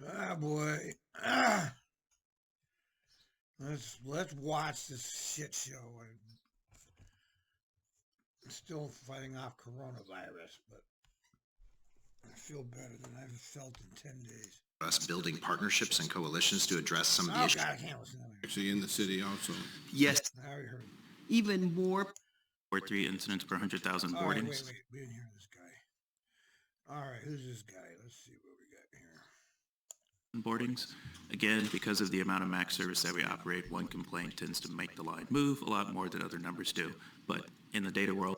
Ah, boy. Ah. Let's watch this shit show. I'm still fighting off coronavirus, but I feel better than I've felt in 10 days. Us building partnerships and coalitions to address some of the Oh, issues. God, I can't listen to that. Actually, in the city also. Yes. I already heard. Even more. 3 incidents per 100,000 All right, boardings. wait. We didn't hear this guy. All right, who's this guy? Let's see what we got here. Boardings. Again, because of the amount of max service that we operate, one complaint tends to make the line move a lot more than other numbers do. But in the data world,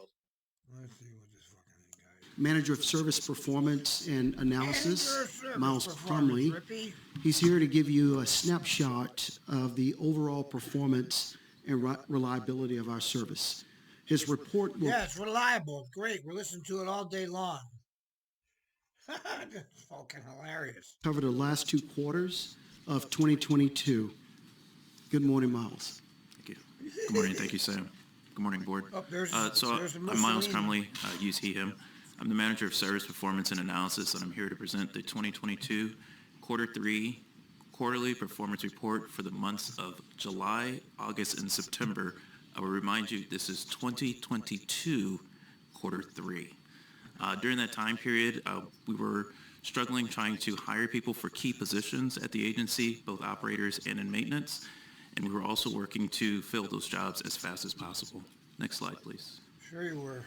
Let's see what this fucking guy is. Manager of Service Performance and Analysis, Manager of Service Miles Performance, Crumley. Rippy. He's here to give you a snapshot of the overall performance and reliability of our service. His report will Yeah, it's reliable. Great. We're listening to it all day long. That's fucking hilarious. cover the last 2 quarters of 2022. Good morning, Miles. thank you. Good morning. Thank you, Sam. Good morning, board. Oh, there's I'm Miles Mussolini. Crumley, use he, him. I'm the Manager of Service Performance and Analysis, and I'm here to present the 2022 Quarter 3 Quarterly Performance Report for the months of July, August, and September. I will remind you, this is 2022 Quarter 3. During that time period, we were struggling trying to hire people for key positions at the agency, both operators and in maintenance, and we were also working to fill those jobs as fast as possible. Next slide, please. Sure you were.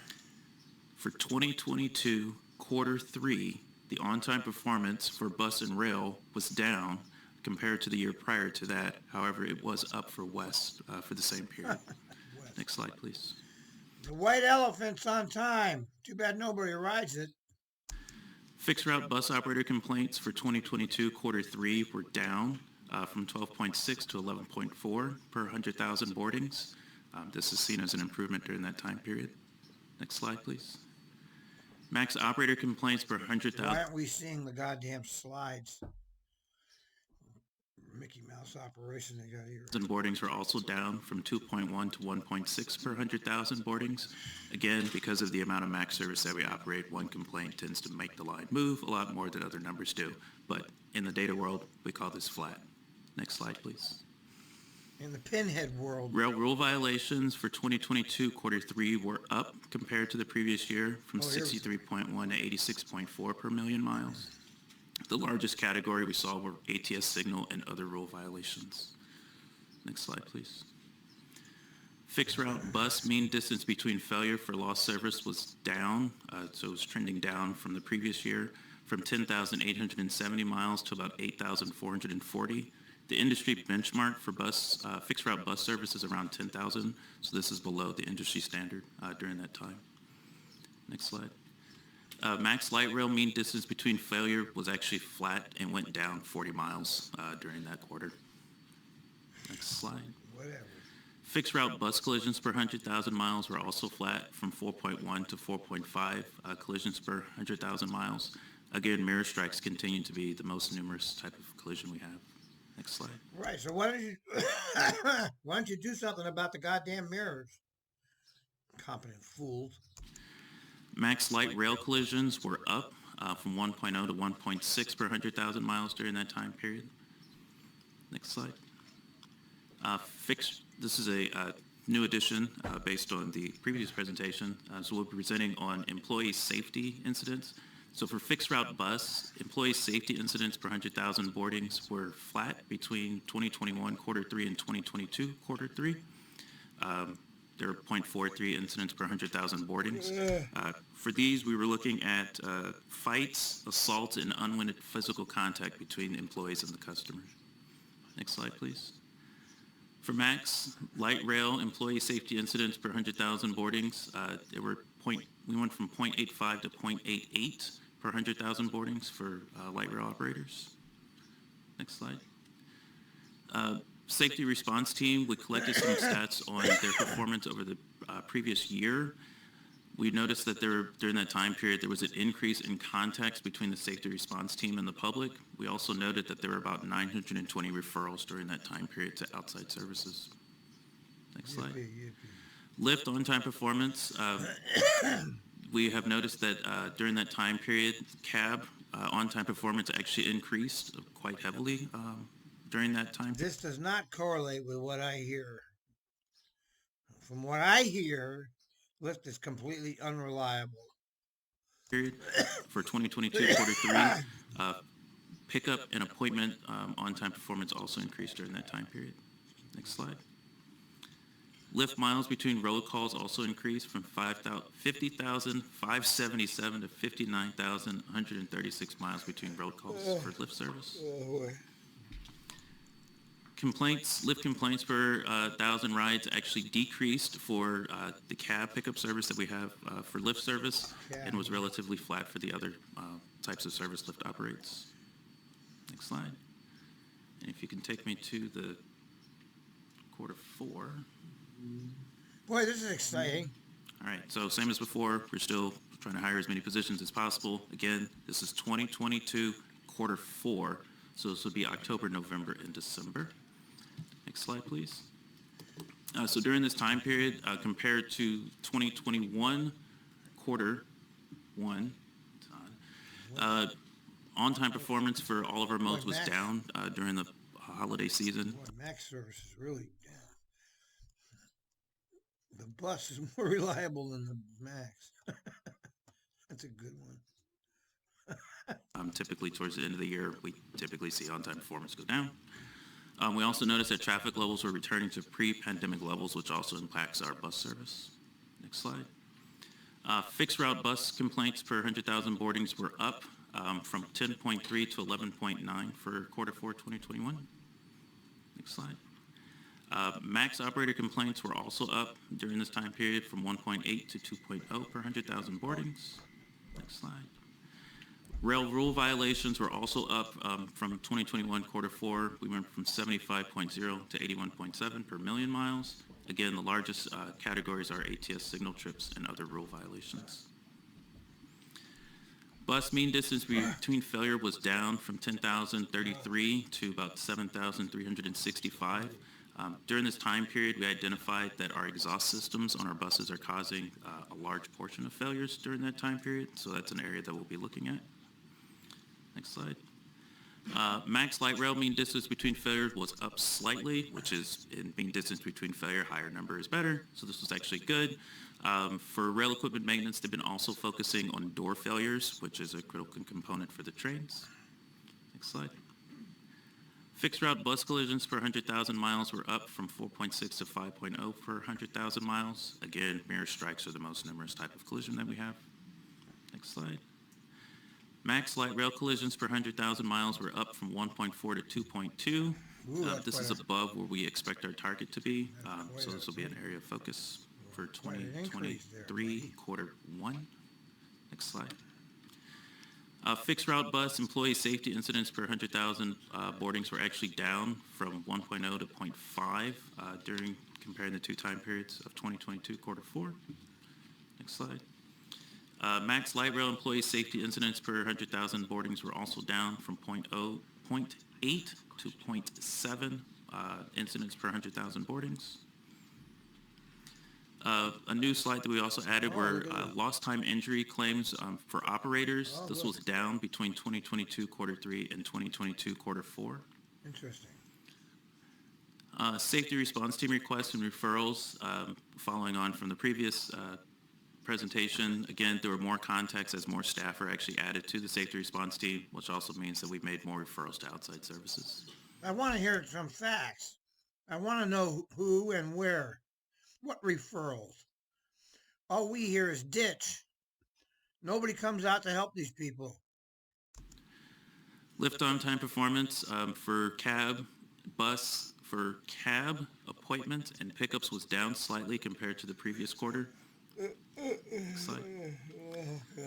For 2022 Quarter 3, the on-time performance for bus and rail was down compared to the year prior to that. However, it was up for West for the same period. Next slide, please. The white elephant's on time. Too bad nobody rides it. Fixed route bus operator complaints for 2022 Quarter 3 were down from 12.6 to 11.4 per 100,000 boardings. This is seen as an improvement during that time period. Next slide, please. Max operator complaints per 100,000. Why aren't we seeing the goddamn slides? Mickey Mouse operation they got here. Boardings were also down from 2.1 to 1.6 per 100,000 boardings. Again, because of the amount of max service that we operate, one complaint tends to make the line move a lot more than other numbers do. But in the data world, we call this flat. Next slide, please. In the pinhead world. Rail rule violations for 2022 Quarter 3 were up compared to the previous year from 63.1 to 86.4 per million miles. The largest category we saw were ATS signal and other rule violations. Next slide, please. Fixed route bus mean distance between failure for lost service was down, so it was trending down from the previous year from 10,870 miles to about 8,440. The industry benchmark for fixed route bus service is around 10,000, so this is below the industry standard during that time. Next slide. Max light rail mean distance between failure was actually flat and went down 40 miles during that quarter. Next slide. Whatever. Fixed route bus collisions per 100,000 miles were also flat from 4.1 to 4.5 collisions per 100,000 miles. Again, mirror strikes continue to be the most numerous type of collision we have. Next slide. Right, so why don't you do something about the goddamn mirrors? Competent fools. Max light rail collisions were up from 1.0 to 1.6 per 100,000 miles during that time period. Next slide. This is a new addition based on the previous presentation. So we'll be presenting on employee safety incidents. So for fixed route bus, employee safety incidents per 100,000 boardings were flat between 2021 Quarter 3 and 2022 Quarter 3. There are 0.43 incidents per 100,000 boardings. For these, we were looking at fights, assaults, and unwanted physical contact between employees and the customer. Next slide, please. For max light rail employee safety incidents per 100,000 boardings, we went from 0.85 to 0.88 per 100,000 boardings for light rail operators. Next slide. Safety response team, we collected some stats on their performance over the previous year. We noticed that during that time period, there was an increase in contacts between the safety response team and the public. We also noted that there were about 920 referrals during that time period to outside services. Next slide. Lift on-time performance. We have noticed that during that time period, cab on-time performance actually increased quite heavily during that time This does not correlate with what I hear. From what I hear, Lyft is completely unreliable. period. For 2022 quarter three, pickup and appointment on-time performance also increased during that time period. Next slide. Lyft miles between road calls also increased from 50,577 to 59,136 miles between road calls for Lyft service. Lyft complaints per 1,000 rides actually decreased for the cab pickup service that we have for Lyft service, and was relatively flat for the other types of service Lyft operates. Next slide. And if you can take me to the quarter four. Boy, this is exciting. All right, so same as before, we're still trying to hire as many positions as possible. Again, this is 2022 quarter four, so this would be October, November, and December. Next slide, please. So during this time period, compared to 2021 quarter one, on-time performance for all of our modes was down during the holiday season. Boy, Max service is really down. The bus is more reliable than the Max. That's a good one. Typically towards the end of the year, we typically see on-time performance go down. We also noticed that traffic levels were returning to pre-pandemic levels, which also impacts our bus service. Next slide. Fixed route bus complaints per 100,000 boardings were up from 10.3 to 11.9 for quarter four 2021. Next slide. Max operator complaints were also up during this time period from 1.8 to 2.0 per 100,000 boardings. Next slide. Rail rule violations were also up from 2021 quarter four. We went from 75.0 to 81.7 per million miles. Again, the largest categories are ATS signal trips and other rule violations. Bus mean distance between failure was down from 10,033 to about 7,365. During this time period, we identified that our exhaust systems on our buses are causing a large portion of failures during that time period, so that's an area that we'll be looking at. Next slide. Max light rail mean distance between failures was up slightly, which is in mean distance between failure, higher number is better, so this was actually good. For rail equipment maintenance, they've been also focusing on door failures, which is a critical component for the trains. Next slide. Fixed route bus collisions per 100,000 miles were up from 4.6 to 5.0 per 100,000 miles. Again, mirror strikes are the most numerous type of collision that we have. Next slide. Max light rail collisions per 100,000 miles were up from 1.4 to 2.2. This is above where we expect our target to be, so this will be an area of focus for 2023 quarter one. Next slide. Fixed route bus employee safety incidents per 100,000 boardings were actually down from 1.0 to 0.5 during comparing the two time periods of 2022 quarter four. Next slide. Max light rail employee safety incidents per 100,000 boardings were also down from 0.8 to 0.7 incidents per 100,000 boardings. A new slide that we also added were lost time injury claims for operators. This was down between 2022 quarter three and 2022 quarter four. Interesting. Safety response team requests and referrals, following on from the previous presentation. Again, there were more contacts as more staff are actually added to the safety response team, which also means that we've made more referrals to outside services. I want to hear some facts. I want to know who and where. What referrals? All we hear is ditch. Nobody comes out to help these people. Lyft on-time performance for cab, appointments, and pickups was down slightly compared to the previous quarter. Next slide.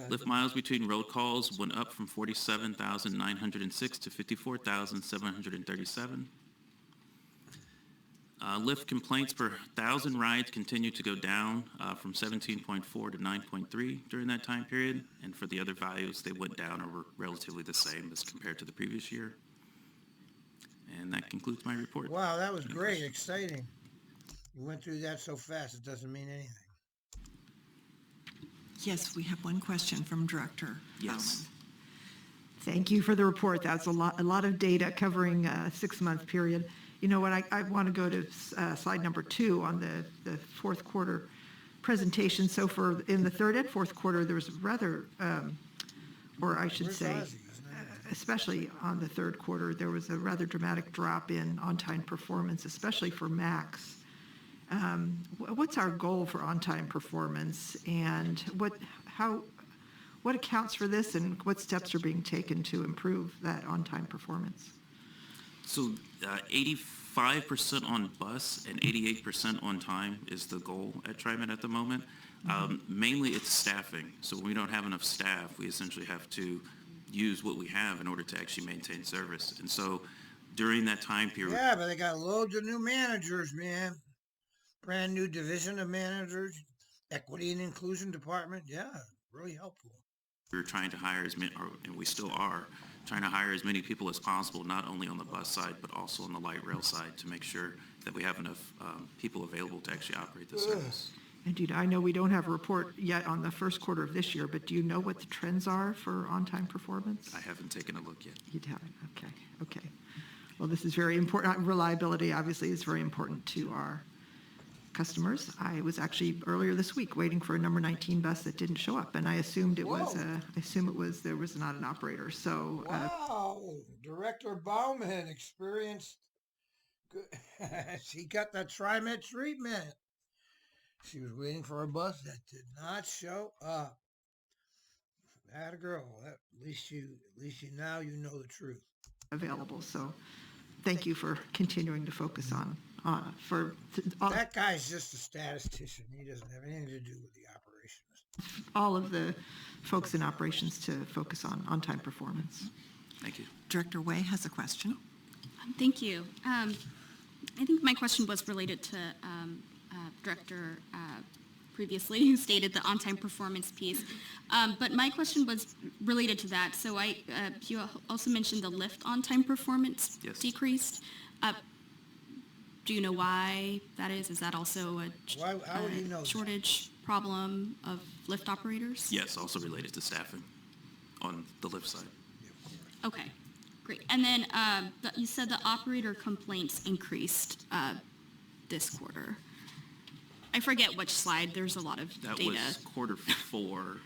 Lyft miles between road calls went up from 47,906 to 54,737. Lyft complaints per 1,000 rides continued to go down from 17.4 to 9.3 during that time period. And for the other values, they went down or were relatively the same as compared to the previous year. And that concludes my report. Wow, that was great, exciting. You went through that so fast, it doesn't mean anything. Yes, we have one question from Director Yes. Bauman. Thank you for the report. That's a lot of data covering a 6-month period. You know what, I want to go to slide number 2 on the fourth quarter presentation. So in the third and fourth quarter, there was rather, or I should say, especially on the third quarter, there was a rather dramatic drop in on-time performance, especially for MAX. What's our goal for on-time performance, and what accounts for this, and what steps are being taken to improve that on-time performance? So 85% on bus and 88% on time is the goal at TRIMET at the moment. Mainly it's staffing. So when we don't have enough staff, we essentially have to use what we have in order to actually maintain service. And so during that time period... Yeah, but they got loads of new managers, man. Brand new division of managers, equity and inclusion department. Yeah, really helpful. We were trying to hire as many, and we still are, trying to hire as many people as possible, not only on the bus side, but also on the light rail side, to make sure that we have enough people available to actually operate the service. And I know we don't have a report yet on the first quarter of this year, but do you know what the trends are for on-time performance? I haven't taken a look yet. You haven't? Okay. Well, this is very important. Reliability, obviously, is very important to our customers. I was actually earlier this week waiting for a number 19 bus that didn't show up, and I assumed there was not an operator. So wow, Director Bauman experienced good. She got the TRIMET treatment. She was waiting for a bus that did not show up. That a girl. At least you now you know the truth. Available. So thank you for continuing to focus on that guy's just a statistician. He doesn't have anything to do with the operations. All of the folks in operations to focus on on-time performance. Thank you. Director Way has a question. Thank you. I think my question was related to Director previously, who stated the on-time performance piece. But my question was related to that. So you also mentioned the lift on-time performance decreased. Do you know why that is? Is that also a shortage problem of lift operators? Yes, also related to staffing on the lift side. Okay, great. And then you said the operator complaints increased this quarter. I forget which slide. There's a lot of data. That was quarter 4.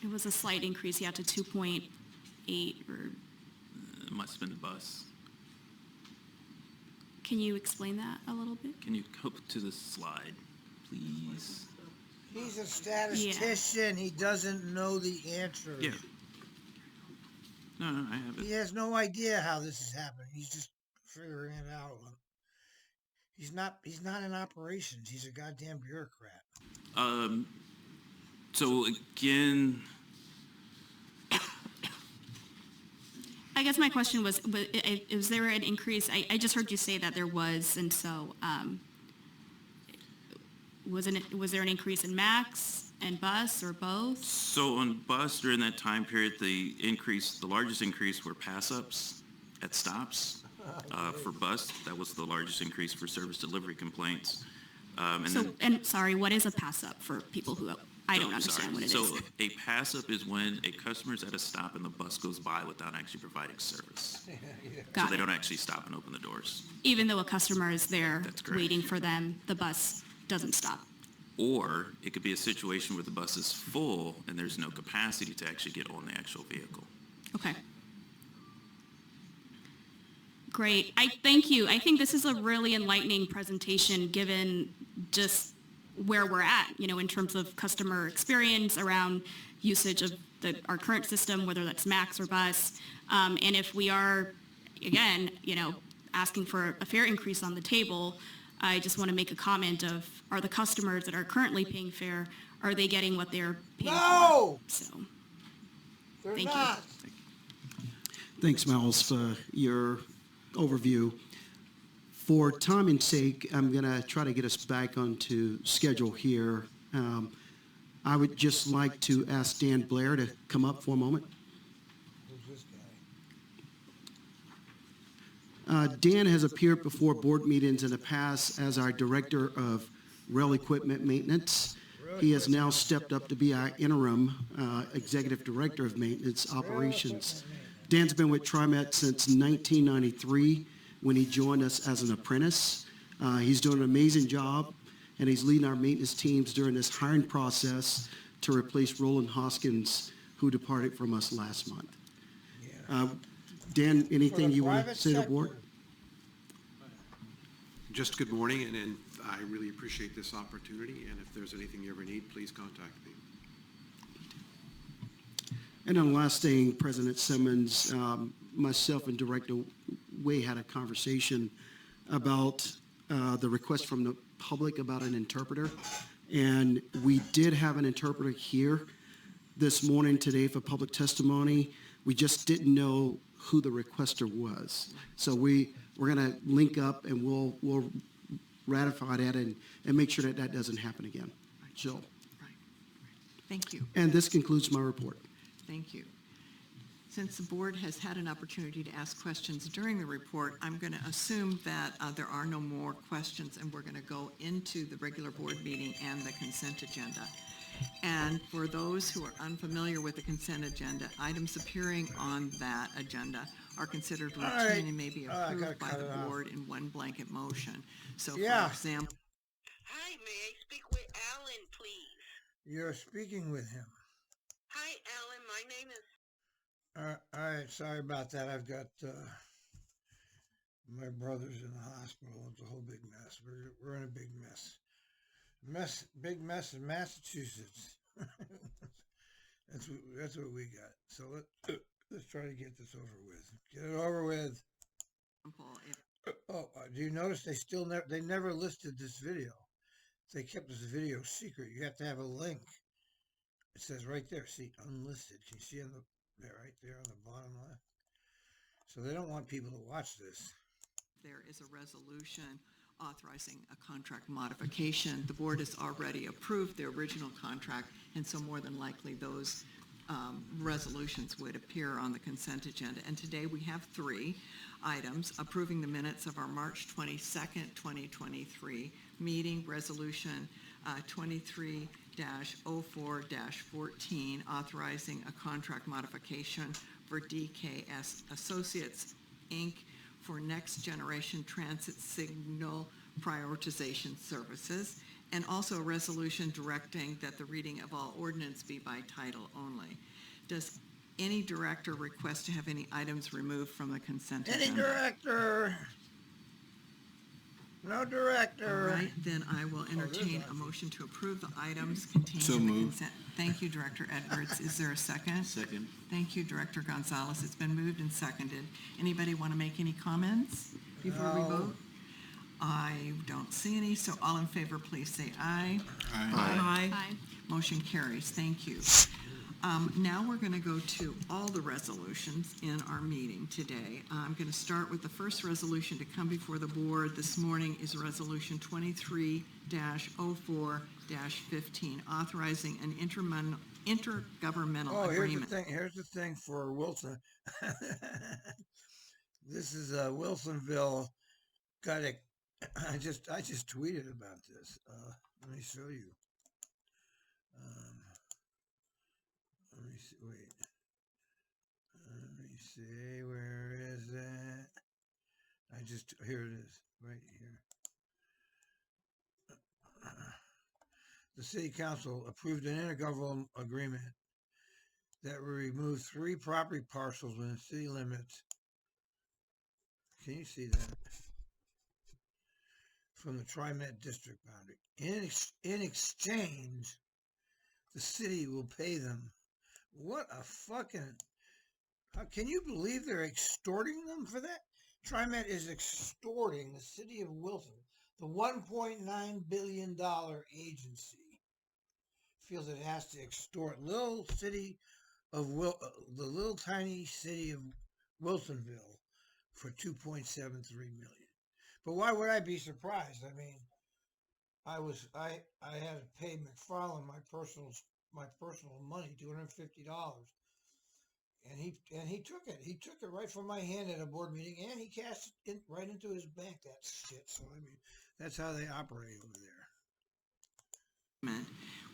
It was a slight increase, to 2.8 or... It must have been the bus. Can you explain that a little bit? Can you go to the slide, please? He's a statistician. Yeah. He doesn't know the answer. Yeah. No, I have it. He has no idea how this is happening. He's just figuring it out. He's not in operations. He's a goddamn bureaucrat. So again, I guess my question was there an increase? I just heard you say that there was, and so was there an increase in MAX and bus or both? So on bus during that time period, the largest increase were pass-ups at stops. For bus, that was the largest increase for service delivery complaints. Sorry, what is a pass-up for people who I don't understand what it is? So a pass-up is when a customer's at a stop and the bus goes by without actually providing service. So they don't actually stop and open the doors. Even though a customer is there waiting for them, the bus doesn't stop. Or it could be a situation where the bus is full and there's no capacity to actually get on the actual vehicle. Okay. Great. Thank you. I think this is a really enlightening presentation given just where we're at, in terms of customer experience around usage of our current system, whether that's MAX or bus. And if we are, again, asking for a fair increase on the table, I just want to make a comment of, are the customers that are currently paying fare, are they getting what they're paying for? So, they're not. Thanks, Miles, for your overview. For timing's sake, I'm going to try to get us back onto schedule here. I would just like to ask Dan Blair to come up for a moment. Who's this guy? Dan has appeared before board meetings in the past as our Director of Rail Equipment Maintenance. He has now stepped up to be our interim executive director of maintenance operations. Dan's been with TriMet since 1993 when he joined us as an apprentice. He's doing an amazing job, and he's leading our maintenance teams during this hiring process to replace Roland Hoskins, who departed from us last month. Dan, anything you want to say to the board? Just good morning, and I really appreciate this opportunity, and if there's anything you ever need, please contact me. And then the last thing, President Simmons, myself and Director Way had a conversation about the request from the public about an interpreter. And we did have an interpreter here this morning today for public testimony. We just didn't know who the requester was. So we're going to link up and we'll ratify that and make sure that that doesn't happen again. Jill. Right. Thank you. And this concludes my report. Thank you. Since the board has had an opportunity to ask questions during the report, I'm going to assume that there are no more questions, and we're going to go into the regular board meeting and the consent agenda. And for those who are unfamiliar with the consent agenda, items appearing on that agenda are considered routine and may be approved by the board in one blanket motion. So, for example... Hi, may I speak with Alan, please? You're speaking with him. Hi, Alan. My name is... All right, sorry about that. I've got my brother's in the hospital. It's a whole big mess. We're in a big mess. Big mess in Massachusetts. That's what we got. So let's try to get this over with. Get it over with. Do you notice they never listed this video? They kept this video secret. You have to have a link. It says right there, see, unlisted. Can you see on the right there on the bottom left? So they don't want people to watch this. There is a resolution authorizing a contract modification. The board has already approved the original contract, and so more than likely those resolutions would appear on the consent agenda. And today we have 3 items: approving the minutes of our March 22nd, 2023 meeting, resolution 23-04-14, authorizing a contract modification for DKS Associates, Inc., for next generation transit signal prioritization services, and also a resolution directing that the reading of all ordinance be by title only. Does any director request to have any items removed from the consent agenda? Any director? No director. All right, then I will entertain a motion to approve the items contained in the consent. Thank you, Director Edwards. Is there a second? Second. Thank you, Director Gonzalez. It's been moved and seconded. Anybody want to make any comments before we vote? I don't see any, so all in favor, please say aye. Aye. Aye. Motion carries. Thank you. Now we're going to go to all the resolutions in our meeting today. I'm going to start with the first resolution to come before the board this morning is Resolution 23-04-15, authorizing an intergovernmental agreement. Here's the thing for Wilson. This is Wilsonville. Got it. I just tweeted about this. Let me show you. Let me see. Wait. Let me see. Where is that? Here it is. Right here. The City Council approved an intergovernmental agreement that will remove 3 property parcels within city limits. Can you see that? From the TriMet district boundary. In exchange, the city will pay them. What a fucking... can you believe they're extorting them for that? TriMet is extorting the city of Wilson, the $1.9 billion agency. Feels it has to extort the little tiny city of Wilsonville for $2.73 million. But why would I be surprised? I mean, I had to pay McFarland my personal money, $250, and he took it. He took it right from my hand at a board meeting, and he cashed it right into his bank. That shit. So I mean, that's how they operate over there.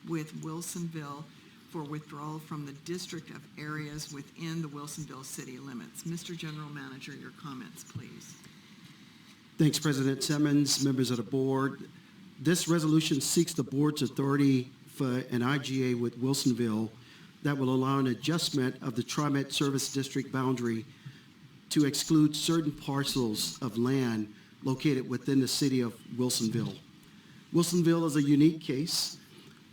with Wilsonville for withdrawal from the district of areas within the Wilsonville city limits. Mr. General Manager, your comments, please. Thanks, President Simmons, members of the board. This resolution seeks the board's authority for an IGA with Wilsonville that will allow an adjustment of the TRIMET service district boundary to exclude certain parcels of land located within the city of Wilsonville. Wilsonville is a unique case.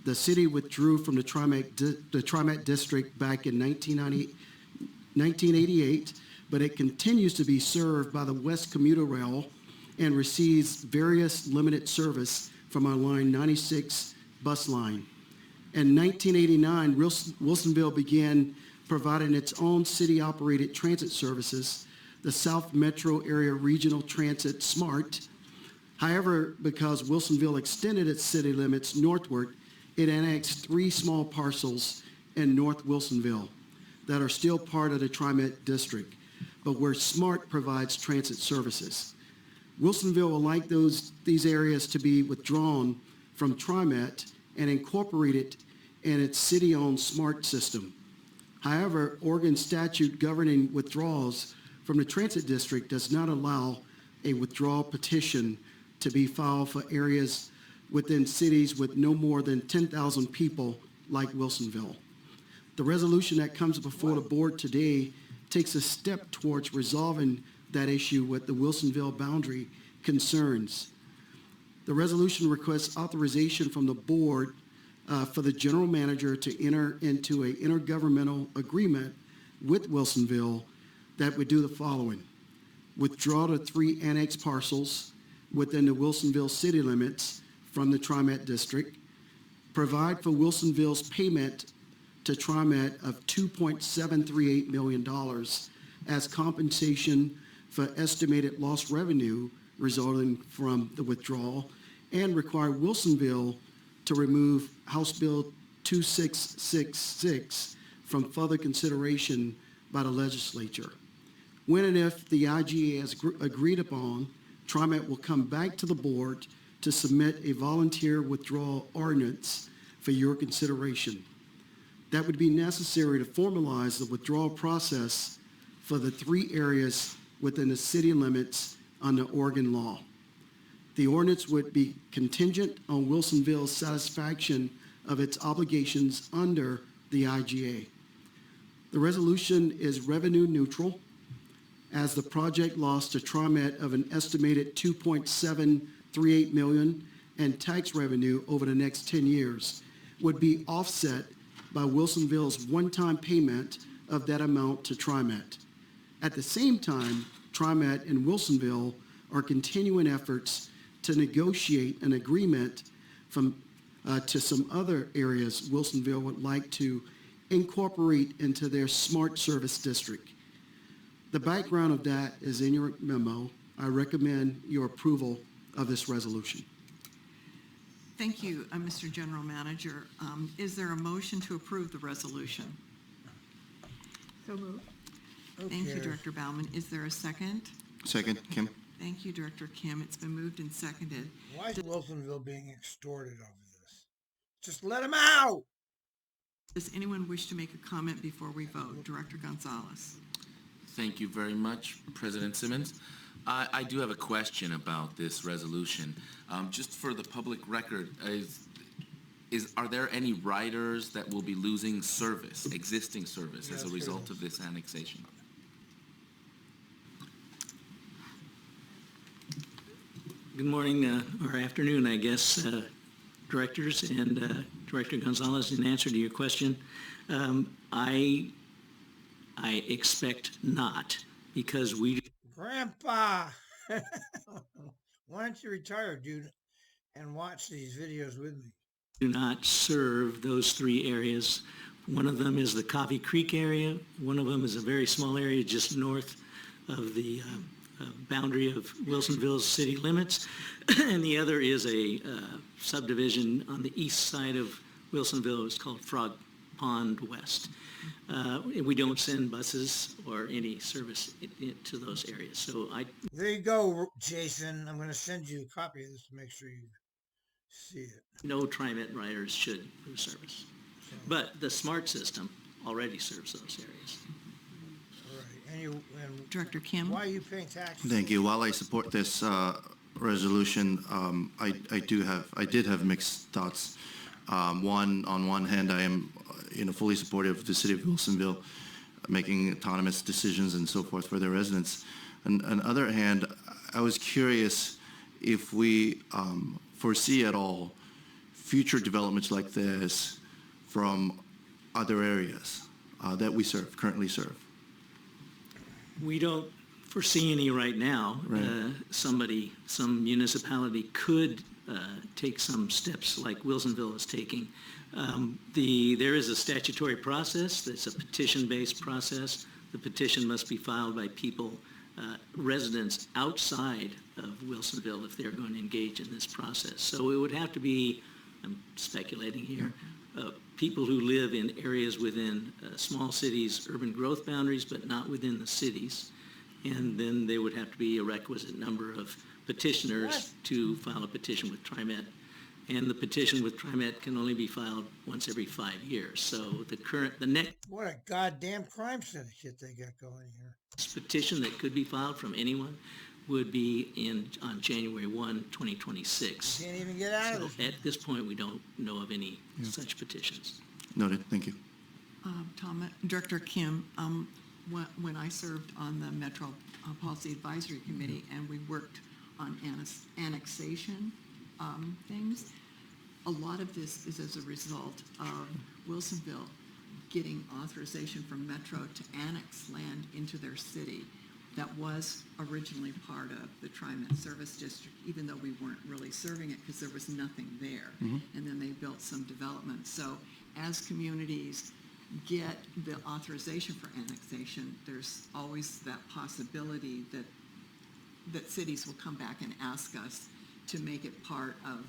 The city withdrew from the TRIMET district back in 1988, but it continues to be served by the West Commuter Rail and receives various limited service from our Line 96 bus line. In 1989, Wilsonville began providing its own city-operated transit services, the South Metro Area Regional Transit SMART. However, because Wilsonville extended its city limits northward, it annexed 3 small parcels in North Wilsonville that are still part of the TRIMET district, but where SMART provides transit services. Wilsonville would like these areas to be withdrawn from TRIMET and incorporated in its city-owned SMART system. However, Oregon statute governing withdrawals from the transit district does not allow a withdrawal petition to be filed for areas within cities with no more than 10,000 people like Wilsonville. The resolution that comes before the board today takes a step towards resolving that issue with the Wilsonville boundary concerns. The resolution requests authorization from the board for the general manager to enter into an intergovernmental agreement with Wilsonville that would do the following: withdraw the 3 annexed parcels within the Wilsonville city limits from the TRIMET district, provide for Wilsonville's payment to TRIMET of $2.738 million as compensation for estimated lost revenue resulting from the withdrawal, and require Wilsonville to remove House Bill 2666 from further consideration by the legislature. When and if the IGA is agreed upon, TRIMET will come back to the board to submit a volunteer withdrawal ordinance for your consideration. That would be necessary to formalize the withdrawal process for the 3 areas within the city limits under Oregon law. The ordinance would be contingent on Wilsonville's satisfaction of its obligations under the IGA. The resolution is revenue neutral, as the project lost to TRIMET of an estimated $2.738 million in tax revenue over the next 10 years would be offset by Wilsonville's one-time payment of that amount to TRIMET. At the same time, TRIMET and Wilsonville are continuing efforts to negotiate an agreement to some other areas Wilsonville would like to incorporate into their SMART service district. The background of that is in your memo. I recommend your approval of this resolution. Thank you, Mr. General Manager. Is there a motion to approve the resolution? So moved. Thank you, Director Bauman. Is there a second? Second, Kim. Thank you, Director Kim. It's been moved and seconded. Why is Wilsonville being extorted over this? Just let him out! Does anyone wish to make a comment before we vote? Director Gonzalez. Thank you very much, President Simmons. I do have a question about this resolution. Just for the public record, are there any riders that will be losing service, existing service, as a result of this annexation? Good morning, or afternoon, I guess, directors, and Director Gonzalez. In answer to your question, I expect not, because we... Grandpa! Why don't you retire, dude, and watch these videos with me? do not serve those 3 areas. One of them is the Coffee Creek area. One of them is a very small area just north of the boundary of Wilsonville's city limits. And the other is a subdivision on the east side of Wilsonville. It's called Frog Pond West. We don't send buses or any service to those areas. So There you go, Jason. I'm going to send you a copy of this to make sure you see it. No TriMet riders should lose service. But the SMART system already serves those areas. All right. And Director Kim? why are you paying taxes? Thank you. While I support this resolution, I did have mixed thoughts. On one hand, I am fully supportive of the city of Wilsonville making autonomous decisions and so forth for their residents. And on the other hand, I was curious if we foresee at all future developments like this from other areas that we currently serve. We don't foresee any right now. Right. Some municipality could take some steps like Wilsonville is taking. There is a statutory process. It's a petition-based process. The petition must be filed by people, residents outside of Wilsonville if they're going to engage in this process. So it would have to be, I'm speculating here, people who live in areas within small cities, urban growth boundaries, but not within the cities. And then there would have to be a requisite number of petitioners to file a petition with TriMet. And the petition with TriMet can only be filed once every 5 years. So the next What a goddamn crime syndicate they got going here. petition that could be filed from anyone would be on January 1, 2026. Can't even get out So of this. at this point, we don't know of any such petitions. Noted. Thank you. Director Kim, when I served on the Metro Policy Advisory Committee and we worked on annexation things, a lot of this is as a result of Wilsonville getting authorization from Metro to annex land into their city that was originally part of the TriMet Service District, even though we weren't really serving it because there was nothing there. And then they built some development. So as communities get the authorization for annexation, there's always that possibility that cities will come back and ask us to make it part of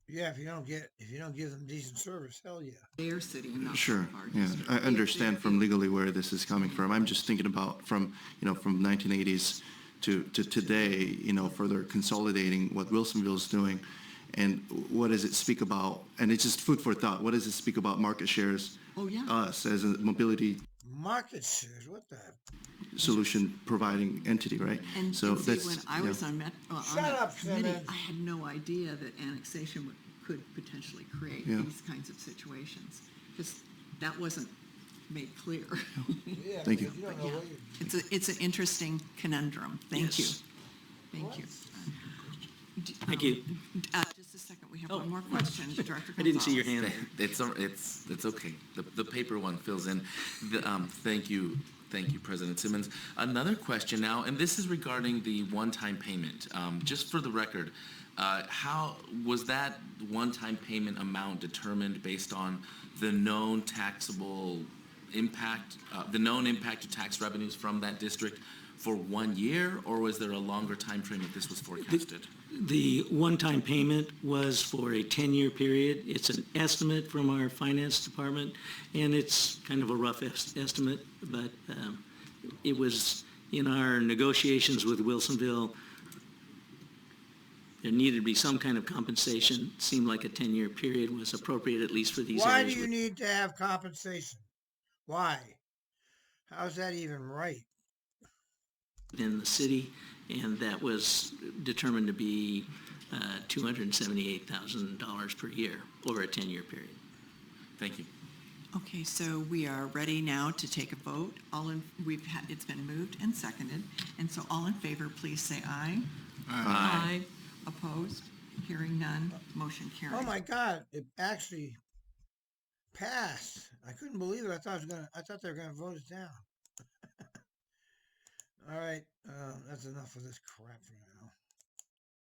Yeah, if you don't give them decent service, hell yeah. their city and not Sure. part of our Yeah, district. I understand from legally where this is coming from. I'm just thinking about from 1980s to today, further consolidating what Wilsonville is doing, and what does it speak about? And it's just food for thought. What does it speak about market shares? Oh, yeah. Us as a mobility Market shares, what the? solution providing entity, right? And so see, that's when I was on Shut that up, committee, Simmons. I had no idea that annexation could potentially create Yeah. these kinds of situations, because that wasn't made clear. Yeah, Thank you. because don't know Yeah, what you- it's an interesting conundrum. Thank you. Yes. Thank you. Thank you. Just a second, we have one more question. Director I didn't see your Gonzalez. hand. It's okay. The paper one fills in. Thank you, President Simmons. Another question now, and this is regarding the one-time payment. Just for the record, how was that one-time payment amount determined based on the known taxable impact, the known impact to tax revenues from that district for 1 year, or was there a longer time frame that this was forecasted? The one-time payment was for a 10-year period. It's an estimate from our finance department, and it's kind of a rough estimate, but it was in our negotiations with Wilsonville. There needed to be some kind of compensation. Seemed like a 10-year period was appropriate, at least for these Why areas. do you need to have compensation? Why? How's that even right? In the city, and that was determined to be $278,000 per year over a 10-year period. Thank you. Okay, so we are ready now to take a vote. It's been moved and seconded, and so all in favor, please say aye. Aye. Opposed? Hearing none, motion carried. Oh my God, it actually passed. I couldn't believe it. I thought they were gonna vote it down. All right, that's enough of this crap for now.